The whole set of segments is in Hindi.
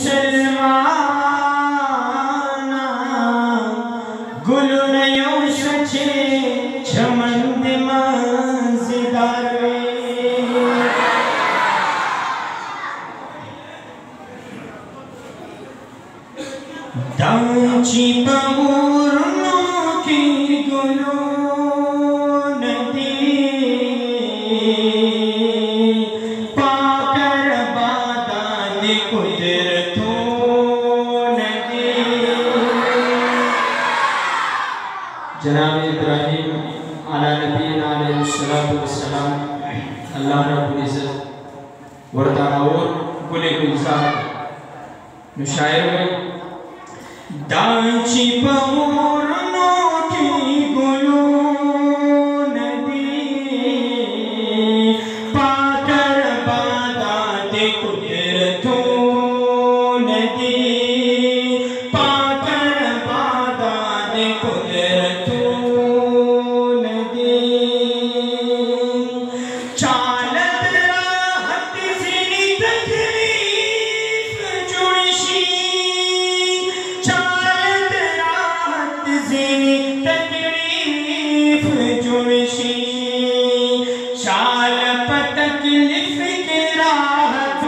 मुसलमाना गुलु नयो सचे छमंद मज़ेदारे दांची पऊरनों की गुलु नदी पाकर बादान कुदरतों नदी। जनाब इब्राहिम अला नबीना अलैहिस्सलातु वस्सलाम अल्लाह रब्बुल इज़्ज़त वर्ताओर गुले गुलजार मुशायर में दांची पऊरनों की गुलु नदी पाकर बादान कुदरतों नदी पाकर बादान कुदरतों नदी। चालत राहत ज़िनी तकलीफ जुड़शी चालत राहत ज़िनी तकलीफ जुड़शी शाल पतकलिफ के राहत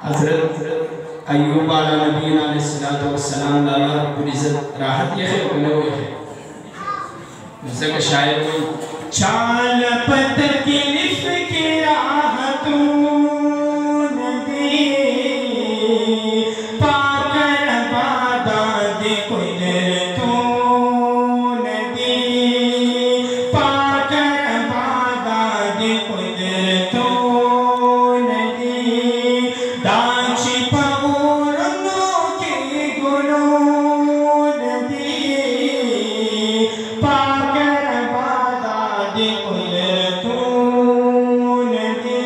हज़रत अय्यूब अला नबीना अलैहिस्सलातु वस्सलाम अल्लाह रब्बुल इज़्ज़त राहत ये है बने हुए हैं जैसे कि शायर में चाल पतकलिफ के राहत नदी पाकर बादान कुदरतों नदी पाकर बादान कुदरतों नदी। दांची पऊरनों की गुलु नदी पाकर बादान कुदरतों नदी।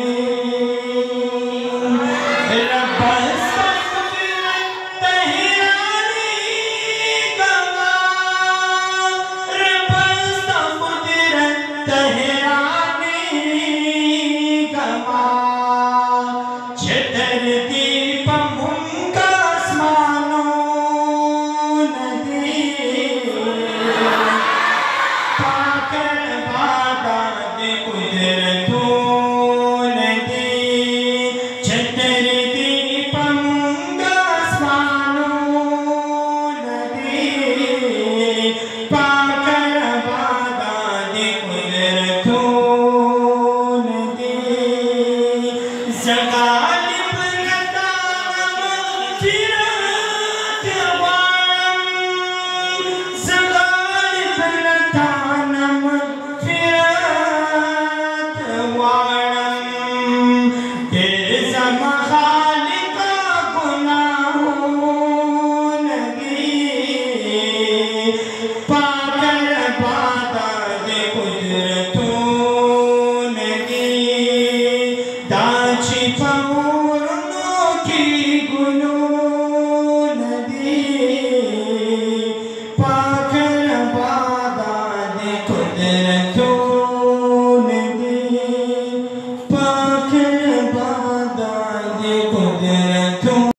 रब्बा अस्तग़फिर तहरानी गवा रब्बा अस्तग़फिर तहरानी गवा छतर दीप मुंगा आसमानों नदी पाकर बादान कुदरतों नदी छतर दीप मुंगा आसमानों नदी पाकर बादान कुदरतों नदी। ज़गालिब लताम फिरत वालम ज़गालिब लताम फिरत वालम दिल खालिका गुनाहों नदी